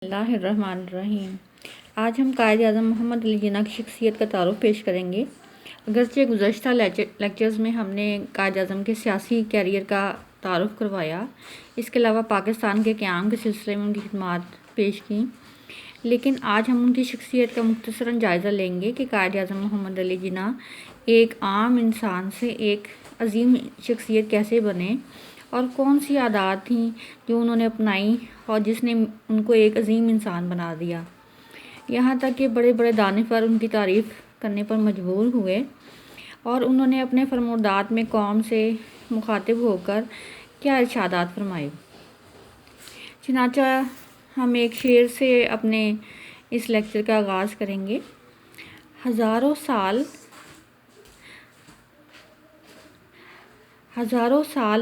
اللہ الرحمن الرحیم۔ آج ہم قائد اعظم محمد علی جناح کی شخصیت کا تعارف پیش کریں گے۔ اگرچہ گزشتہ لیکچرز میں ہم نے قائد اعظم کے سیاسی کیریئر کا تعارف کروایا، اس کے علاوہ پاکستان کے قیام کے سلسلے میں ان کی خدمات پیش کیں، لیکن آج ہم ان کی شخصیت کا مختصراً جائزہ لیں گے کہ قائد اعظم محمد علی جناح ایک عام انسان سے ایک عظیم شخصیت کیسے بنے اور کون سی عادات تھیں جو انہوں نے اپنائی اور جس نے ان کو ایک عظیم انسان بنا دیا، یہاں تک کہ بڑے بڑے دانشور ان کی تعریف کرنے پر مجبور ہوئے اور انہوں نے اپنے فرمودات میں قوم سے مخاطب ہو کر کیا ارشادات فرمائے۔ چنانچہ ہم ایک شعر سے اپنے اس لیکچر کا آغاز کریں گے۔ ہزاروں سال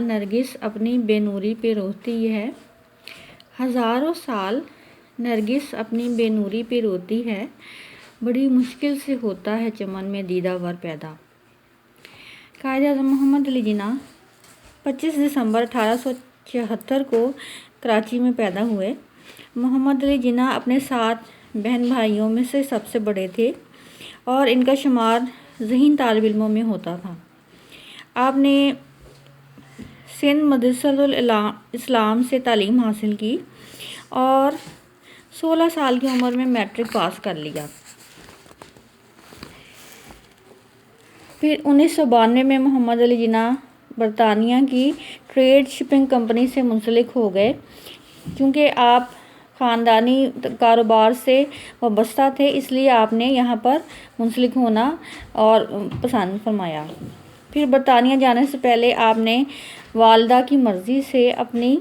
نرگس اپنی بے نوری پہ روتی ہے، ہزاروں سال نرگس اپنی بے نوری پہ روتی ہے، بڑی مشکل سے ہوتا ہے چمن میں دیدہ ور پیدا۔ قائد اعظم محمد علی جناح 25 دسمبر 1876 کو کراچی میں پیدا ہوئے۔ محمد علی جناح اپنے 7 بہن بھائیوں میں سے سب سے بڑے تھے اور ان کا شمار ذہین طالب علموں میں ہوتا تھا۔ آپ نے سندھ مدرسۃ الاسلام سے تعلیم حاصل کی اور 16 سال کی عمر میں میٹرک پاس کر لیا۔ پھر 1992 میں محمد علی جناح برطانیہ کی ٹریڈ شپنگ کمپنی سے منسلک ہو گئے۔ چونکہ آپ خاندانی کاروبار سے وابستہ تھے، اس لیے آپ نے یہاں پر منسلک ہونا اور پسند فرمایا۔ پھر برطانیہ جانے سے پہلے آپ نے والدہ کی مرضی سے اپنی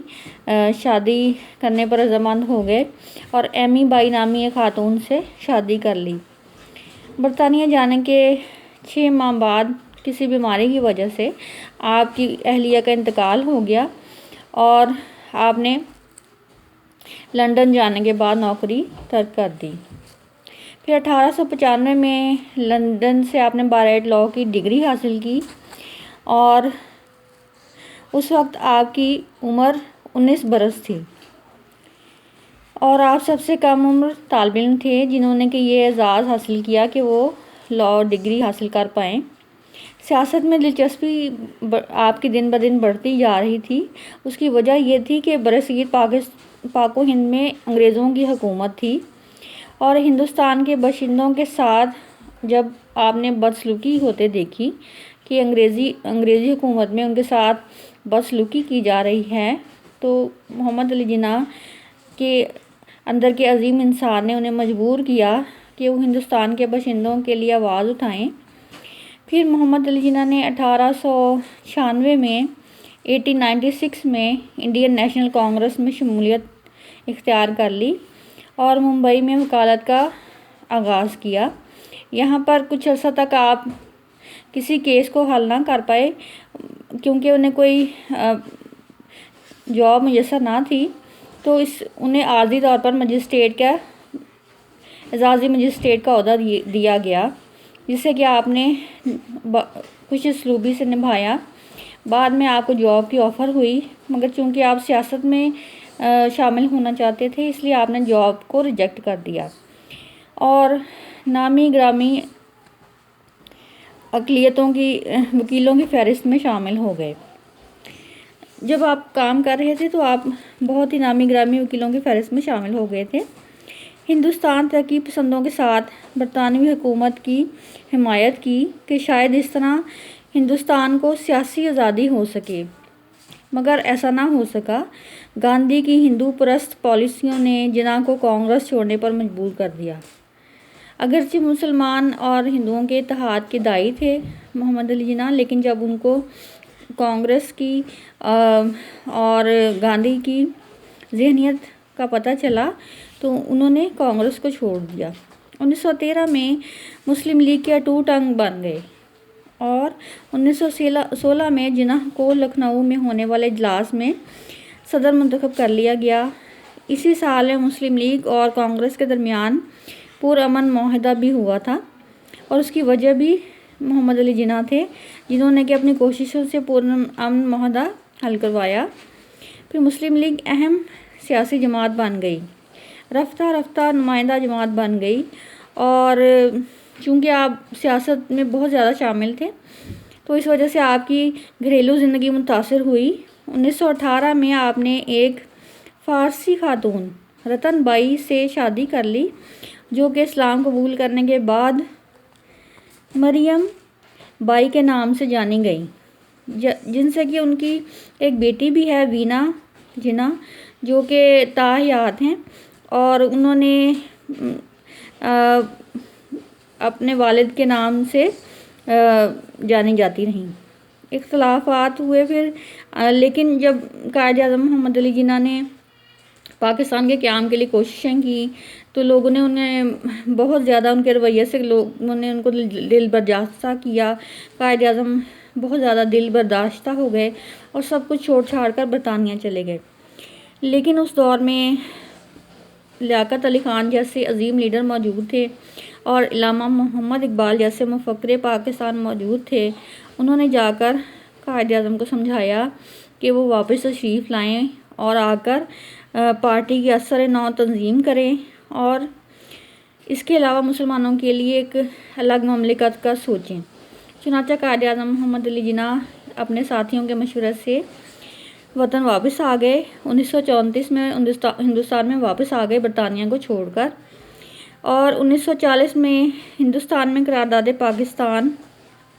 شادی کرنے پر رضامند ہو گئے اور ایمی بائی نامی ایک خاتون سے شادی کر لی۔ برطانیہ جانے کے 6 ماہ بعد کسی بیماری کی وجہ سے آپ کی اہلیہ کا انتقال ہو گیا اور آپ نے لندن جانے کے بعد نوکری ترک کر دی۔ پھر 1895 میں لندن سے آپ نے بار ایٹ لاء کی ڈگری حاصل کی اور اس وقت آپ کی عمر 19 برس تھی اور آپ سب سے کم عمر طالب علم تھے جنہوں نے کہ یہ اعزاز حاصل کیا کہ وہ لاء ڈگری حاصل کر پائیں۔ سیاست میں دلچسپی آپ کی دن بدن بڑھتی جا رہی تھی۔ اس کی وجہ یہ تھی کہ برصغیر پاک و ہند میں انگریزوں کی حکومت تھی اور ہندوستان کے باشندوں کے ساتھ جب آپ نے بدسلوکی ہوتے دیکھی کہ انگریزی حکومت میں ان کے ساتھ بدسلوکی کی جا رہی ہے، تو محمد علی جناح کے اندر کے عظیم انسان نے انہیں مجبور کیا کہ وہ ہندوستان کے باشندوں کے لیے آواز اٹھائیں۔ پھر محمد علی جناح نے 1896 میں 1896 میں انڈین نیشنل کانگریس میں شمولیت اختیار کر لی اور ممبئی میں وکالت کا آغاز کیا۔ یہاں پر کچھ عرصہ تک آپ کسی کیس کو حل نہ کر پائے کیونکہ انہیں کوئی جاب میسر نہ تھی، تو انہیں عارضی طور پر اعزازی مجسٹریٹ کا عہدہ دیا گیا، جسے کہ آپ نے خوش اسلوبی سے نبھایا۔ بعد میں آپ کو جاب کی آفر ہوئی، مگر چونکہ آپ سیاست میں شامل ہونا چاہتے تھے اس لیے آپ نے جاب کو ریجیکٹ کر دیا اور نامی گرامی اقلیتوں کی وکیلوں کی فہرست میں شامل ہو گئے۔ جب آپ کام کر رہے تھے تو آپ بہت ہی نامی گرامی وکیلوں کی فہرست میں شامل ہو گئے تھے۔ ہندوستان ترقی پسندوں کے ساتھ برطانوی حکومت کی حمایت کی کہ شاید اس طرح ہندوستان کو سیاسی آزادی ہو سکے، مگر ایسا نہ ہو سکا۔ گاندھی کی ہندو پرست پالیسیوں نے جناح کو کانگریس چھوڑنے پر مجبور کر دیا۔ اگرچہ مسلمان اور ہندوؤں کے اتحاد کے داعی تھے محمد علی جناح، لیکن جب ان کو کانگریس کی اور گاندھی کی ذہنیت کا پتہ چلا تو انہوں نے کانگریس کو چھوڑ دیا۔ 1913 میں مسلم لیگ کے اٹوٹ انگ بن گئے اور 1916 میں جناح کو لکھنؤ میں ہونے والے اجلاس میں صدر منتخب کر لیا گیا۔ اسی سال میں مسلم لیگ اور کانگریس کے درمیان پرامن معاہدہ بھی ہوا تھا اور اس کی وجہ بھی محمد علی جناح تھے جنہوں نے کہ اپنی کوششوں سے پرامن معاہدہ حل کروایا۔ پھر مسلم لیگ اہم سیاسی جماعت بن گئی۔ رفتہ رفتہ نمائندہ جماعت بن گئی، اور چونکہ آپ سیاست میں بہت زیادہ شامل تھے تو اس وجہ سے آپ کی گھریلو زندگی متاثر ہوئی۔ 1918 میں آپ نے ایک فارسی خاتون رتن بائی سے شادی کر لی، جو کہ اسلام قبول کرنے کے بعد مریم بائی کے نام سے جانی گئی، جن سے کہ ان کی ایک بیٹی بھی ہے، وینا جنا، جو کہ تاحیات ہیں، اور انہوں نے اپنے والد کے نام سے جانی جاتی رہیں۔ اختلافات ہوئے پھر، لیکن جب قائد اعظم محمد علی جناح نے پاکستان کے قیام کے لیے کوششیں کی تو لوگوں نے انہیں بہت زیادہ، ان کے رویے سے لوگوں نے ان کو دل برداشتہ کیا۔ قائد اعظم بہت زیادہ دل برداشتہ ہو گئے اور سب کچھ چھوڑ چھاڑ کر برطانیہ چلے گئے۔ لیکن اس دور میں لیاقت علی خان جیسے عظیم لیڈر موجود تھے اور علامہ محمد اقبال جیسے مفکر پاکستان موجود تھے۔ انہوں نے جا کر قائد اعظم کو سمجھایا کہ وہ واپس تشریف لائیں اور آ کر پارٹی کی اثر نو تنظیم کریں، اور اس کے علاوہ مسلمانوں کے لیے ایک الگ مملکت کا سوچیں۔ چنانچہ قائد اعظم محمد علی جناح اپنے ساتھیوں کے مشورے سے وطن واپس آ گئے۔ 1934 میں ہندوستان میں واپس آ گئے برطانیہ کو چھوڑ کر، اور 1940 میں ہندوستان میں قرارداد پاکستان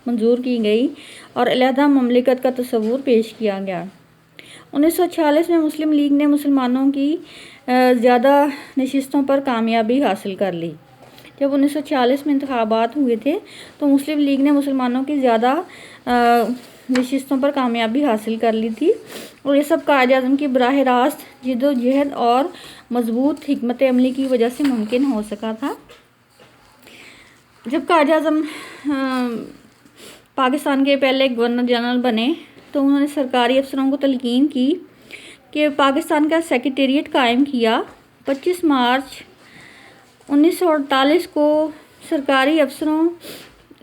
منظور کی گئی اور علیحدہ مملکت کا تصور پیش کیا گیا۔ 1946 میں مسلم لیگ نے مسلمانوں کی زیادہ نشستوں پر کامیابی حاصل کر لی۔ جب 1946 میں انتخابات ہوئے تھے تو مسلم لیگ نے مسلمانوں کی زیادہ نشستوں پر کامیابی حاصل کر لی تھی، اور یہ سب قائد اعظم کی براہ راست جد و جہد اور مضبوط حکمت عملی کی وجہ سے ممکن ہو سکا تھا۔ جب قائد اعظم پاکستان کے پہلے گورنر جنرل بنے تو انہوں نے سرکاری افسروں کو تلقین کی کہ پاکستان کا سیکریٹریٹ قائم کیا۔ 25 مارچ 1948 کو سرکاری افسروں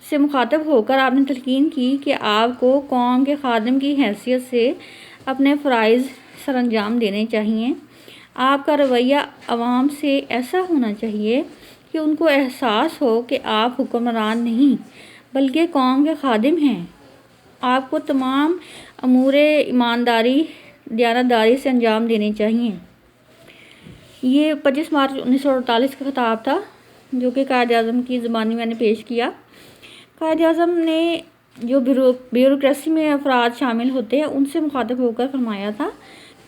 سے مخاطب ہو کر آپ نے تلقین کی کہ آپ کو قوم کے خادم کی حیثیت سے اپنے فرائض سر انجام دینے چاہیے۔ آپ کا رویہ عوام سے ایسا ہونا چاہیے کہ ان کو احساس ہو کہ آپ حکمران نہیں بلکہ قوم کے خادم ہیں۔ آپ کو تمام امور ایمانداری دیانتداری سے انجام دینے چاہیے۔ یہ 25 مارچ 1948 کا خطاب تھا جو کہ قائد اعظم کی زبانی میں نے پیش کیا۔ قائد اعظم نے جو بیوروکریسی میں افراد شامل ہوتے ہیں ان سے مخاطب ہو کر فرمایا تھا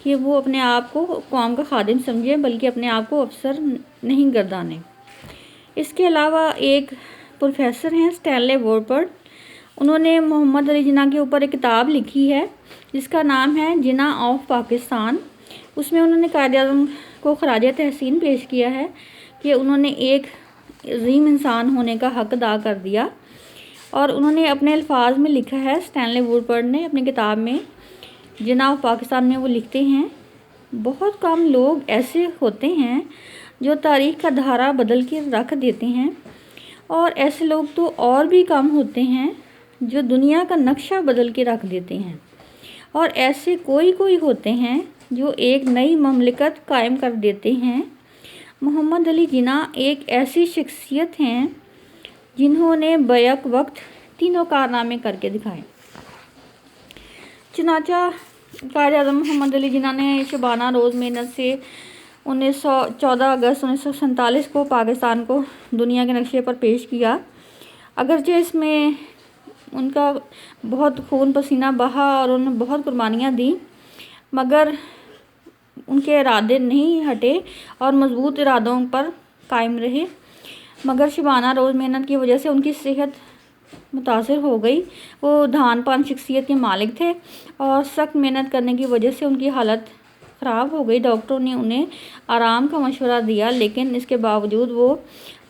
کہ وہ اپنے آپ کو قوم کا خادم سمجھیں بلکہ اپنے آپ کو افسر نہیں گردانیں۔ اس کے علاوہ ایک پروفیسر ہیں اسٹینلے وارپرڈ، انہوں نے محمد علی جناح کے اوپر ایک کتاب لکھی ہے جس کا نام ہے جناح آف پاکستان۔ اس میں انہوں نے قائد اعظم کو خراج تحسین پیش کیا ہے کہ انہوں نے ایک عظیم انسان ہونے کا حق ادا کر دیا، اور انہوں نے اپنے الفاظ میں لکھا ہے، اسٹینلے وارپرڈ نے اپنی کتاب میں جناح آف پاکستان میں وہ لکھتے ہیں، بہت کم لوگ ایسے ہوتے ہیں جو تاریخ کا دھارا بدل کے رکھ دیتے ہیں، اور ایسے لوگ تو اور بھی کم ہوتے ہیں جو دنیا کا نقشہ بدل کے رکھ دیتے ہیں، اور ایسے کوئی ہوتے ہیں جو ایک نئی مملکت قائم کر دیتے ہیں۔ محمد علی جناح ایک ایسی شخصیت ہیں جنہوں نے بیک وقت تینوں کارنامے کر کے دکھائے۔ چنانچہ قائد اعظم محمد علی جناح نے شبانہ روز محنت سے 14 اگست 1947 کو پاکستان کو دنیا کے نقشے پر پیش کیا۔ اگرچہ اس میں ان کا بہت خون پسینہ بہا اور انہوں نے بہت قربانیاں دیں، مگر ان کے ارادے نہیں ہٹے اور مضبوط ارادوں پر قائم رہے، مگر شبانہ روز محنت کی وجہ سے ان کی صحت متاثر ہو گئی۔ وہ دھان پان شخصیت کے مالک تھے اور سخت محنت کرنے کی وجہ سے ان کی حالت خراب ہو گئی۔ ڈاکٹروں نے انہیں آرام کا مشورہ دیا، لیکن اس کے باوجود وہ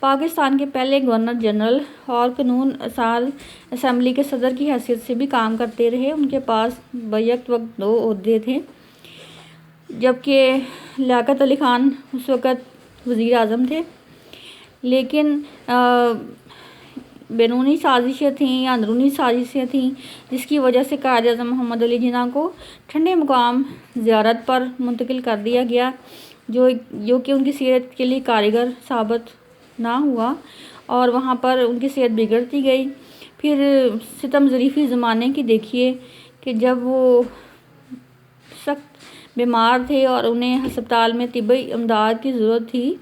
پاکستان کے پہلے گورنر جنرل اور قانون ساز اسمبلی کے صدر کی حیثیت سے بھی کام کرتے رہے۔ ان کے پاس بیک وقت 2 عہدے تھے، جبکہ لیاقت علی خان اس وقت وزیر اعظم تھے، لیکن بیرونی سازشیں تھیں یا اندرونی سازشیں تھیں جس کی وجہ سے قائد اعظم محمد علی جناح کو ٹھنڈے مقام زیارت پر منتقل کر دیا گیا، جو کہ ان کی صحت کے لیے کارگر ثابت نہ ہوا اور وہاں پر ان کی صحت بگڑتی گئی۔ پھر ستم ظریفی زمانے کی دیکھیے کہ جب وہ سخت بیمار تھے اور انہیں ہسپتال میں طبی امداد کی ضرورت تھی،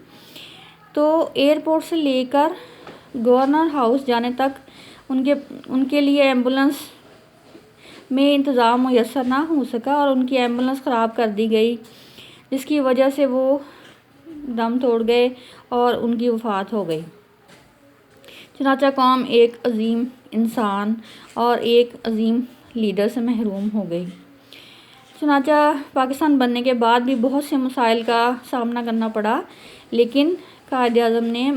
تو ایئرپورٹ سے لے کر گورنر ہاؤس جانے تک ان کے لیے ایمبولنس میں انتظام میسر نہ ہو سکا اور ان کی ایمبولنس خراب کر دی گئی، جس کی وجہ سے وہ دم توڑ گئے اور ان کی وفات ہو گئی۔ چنانچہ قوم ایک عظیم انسان اور ایک عظیم لیڈر سے محروم ہو گئی۔ چنانچہ پاکستان بننے کے بعد بھی بہت سے مسائل کا سامنا کرنا پڑا، لیکن قائد اعظم نے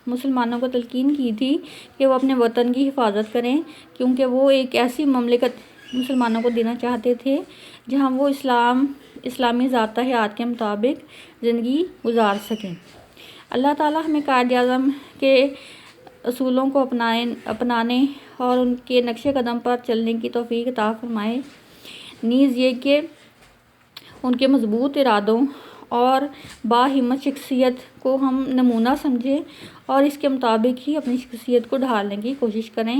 مسلمانوں کو تلقین کی تھی کہ وہ اپنے وطن کی حفاظت کریں، کیونکہ وہ ایک ایسی مملکت مسلمانوں کو دینا چاہتے تھے جہاں وہ اسلامی ضابطہ حیات کے مطابق زندگی گزار سکیں۔ اللہ تعالیٰ ہمیں قائد اعظم کے اصولوں کو اپنانے اور ان کے نقش قدم پر چلنے کی توفیق عطا فرمائے، نیز یہ کہ ان کے مضبوط ارادوں اور باہمت شخصیت کو ہم نمونہ سمجھیں اور اس کے مطابق ہی اپنی شخصیت کو ڈھالنے کی کوشش کریں،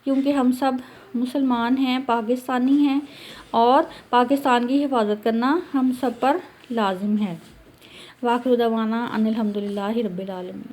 کیونکہ ہم سب مسلمان ہیں، پاکستانی ہیں اور پاکستان کی حفاظت کرنا ہم سب پر لازم ہے۔ وآخر دعوانا ان الحمدللہ رب العالمین۔